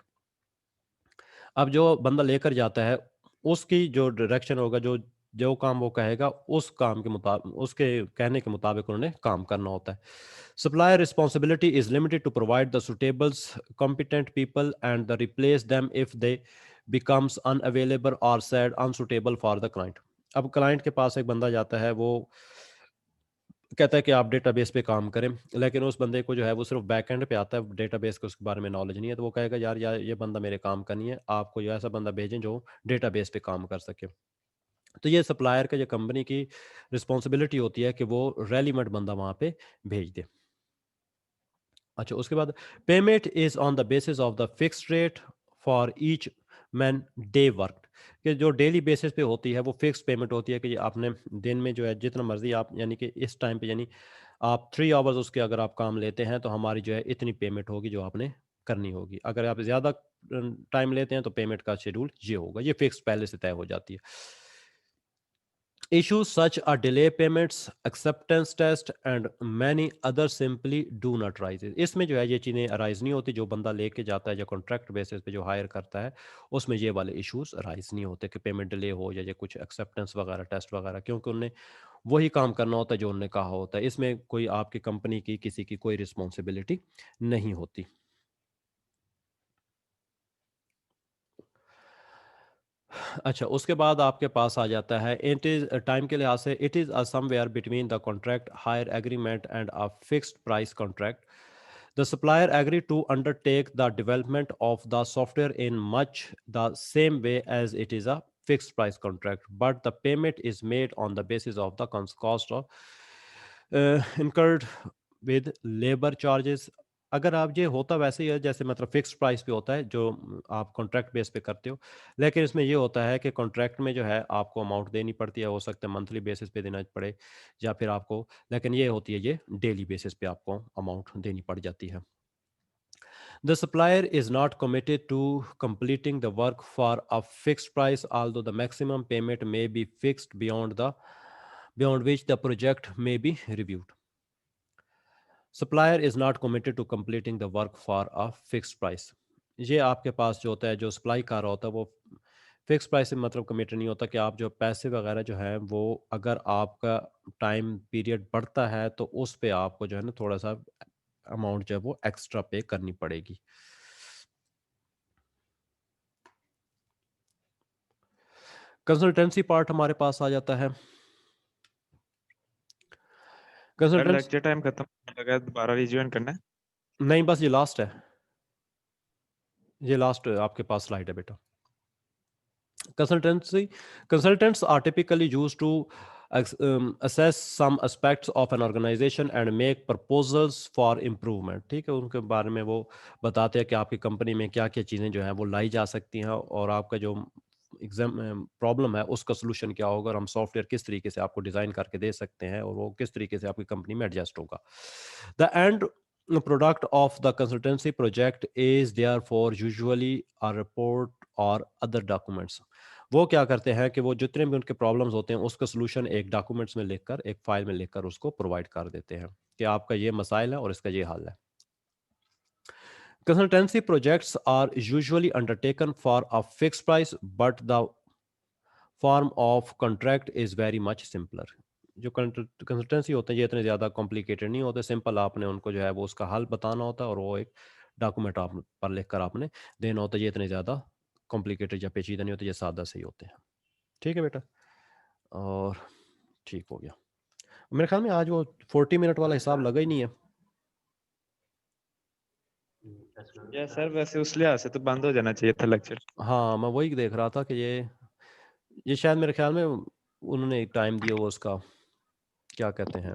अब जो बंदा लेकर जाता है, उसकी जो डायरेक्शन होगा, जो जो काम वो कहेगा, उस काम के उसके कहने के मुताबिक उन्होंने काम करना होता है। Supplier responsibility is limited to provide the suitables competent people and the replace them if they becomes unavailable or sad unsuitable for the client. अब क्लाइंट के पास एक बंदा जाता है, वो कहता है कि आप डेटाबेस पे काम करें, लेकिन उस बंदे को जो है वो सिर्फ़ बैकएंड पे आता है, डेटाबेस के उसके बारे में नॉलेज नहीं है, तो वो कहेगा यार ये बंदा मेरे काम का नहीं है, आप कोई ऐसा बंदा भेजें जो डेटाबेस पे काम कर सके। तो ये सप्लायर का, ये कंपनी की रिस्पॉन्सिबिलिटी होती है कि वो रेलिवेंट बंदा वहाँ पे भेज दे। अच्छा, उसके बाद payment is on the basis of the fixed rate for each man day worked, कि जो डेली बेसिस पे होती है वो फिक्स्ड पेमेंट होती है, कि ये आपने दिन में जो है जितना मर्ज़ी आप, यानी कि इस टाइम पे, यानी आप 3 आवर्स उसके अगर आप काम लेते हैं तो हमारी जो है इतनी पेमेंट होगी जो आपने करनी होगी। अगर आप ज़्यादा टाइम लेते हैं तो पेमेंट का शेड्यूल ये होगा। ये फिक्स्ड पहले से तय हो जाती है। Issues such as delay payments, acceptance test and many other simply do not rise. इसमें जो है ये चीज़ें अराइज़ नहीं होती, जो बंदा लेके जाता है या कॉन्ट्रैक्ट बेसिस पे जो हायर करता है, उसमें ये वाले इश्यूज़ अराइज़ नहीं होते कि पेमेंट डिले हो या ये कुछ एक्सेप्टेंस वगैरह, टेस्ट वगैरह, क्योंकि उन्हें वही काम करना होता है जो उन्होंने कहा होता है। इसमें कोई आपकी कंपनी की, किसी की कोई रिस्पॉन्सिबिलिटी नहीं होती। अच्छा, उसके बाद आपके पास आ जाता है, इट इज़ टाइम के लिहाज से it is somewhere between the contract hire agreement and a fixed price contract. The supplier agreed to undertake the development of the software in much the same way as it is a fixed price contract, but the payment is made on the basis of the cost of incurred with labor charges। अगर आप, ये होता वैसे ही है जैसे मतलब fixed price पे होता है जो आप कॉन्ट्रैक्ट बेस पे करते हो, लेकिन इसमें ये होता है कि कॉन्ट्रैक्ट में जो है आपको अमाउंट देनी पड़ती है, हो सकता है मंथली बेसिस पे देना पड़े या फिर आपको, लेकिन ये होती है ये डेली बेसिस पे आपको अमाउंट देनी पड़ जाती है। The supplier is not committed to completing the work for a fixed price, although the maximum payment may be fixed beyond which the project may be reviewed. Supplier is not committed to completing the work for a fixed price. ये आपके पास जो होता है, जो supply कर रहा होता है, वो फिक्स प्राइस से मतलब कमिटेड नहीं होता, कि आप जो पैसे वगैरह जो है वो, अगर आपका टाइम पीरियड बढ़ता है तो उस पे आपको जो है ना थोड़ा सा अमाउंट जो है वो एक्स्ट्रा पे करनी पड़ेगी। कंसल्टेंसी पार्ट हमारे पास आ जाता है। सर कंसल्टेंस लेक्चर टाइम खत्म होने लगा है, दोबारा रिज्वाइन करना है? नहीं, बस ये लास्ट है। ये लास्ट आपके पास स्लाइड है बेटा। Consultants are typically used to assess some aspects of an organization and make proposals for improvement। ठीक है, उनके बारे में वो बताते हैं कि आपकी कंपनी में क्या क्या चीज़ें जो हैं वो लाई जा सकती हैं और आपका जो एग्जाम प्रॉब्लम है उसका सोल्यूशन क्या होगा और हम सॉफ्टवेयर किस तरीके से आपको डिज़ाइन करके दे सकते हैं और वो किस तरीके से आपकी कंपनी में एडजस्ट होगा। The end product of the consultancy project is therefore usually a report or other documents। वो क्या करते हैं कि वो जितने भी उनके प्रॉब्लम्स होते हैं उसका सोल्यूशन एक डॉक्यूमेंट्स में लिखकर एक फाइल में लिखकर उसको प्रोवाइड कर देते हैं कि आपका ये मसाइल है और इसका ये हल है। Consultancy projects are usually undertaken for a fixed price, but the form of contract is very much simpler। जो कंसल्टेंसी होते हैं ये इतने ज़्यादा कॉम्प्लिकेटेड नहीं होते, सिंपल आपने उनको जो है वो उसका हल बताना होता है और वो एक डॉक्यूमेंट आप पर लिख कर आपने देना होता है। ये इतने ज़्यादा कॉम्प्लिकेटेड या पेचीदा नहीं होते, ये सादा से ही होते हैं। ठीक है बेटा, और ठीक हो गया। मेरे ख्याल में आज वो 40 मिनट वाला हिसाब लगा ही नहीं है। या सर वैसे उस लिहाज से तो बंद हो जाना चाहिए था लेक्चर। हाँ, मैं वही देख रहा था कि ये शायद मेरे ख्याल में उन्होंने एक टाइम दिया वो उसका क्या कहते हैं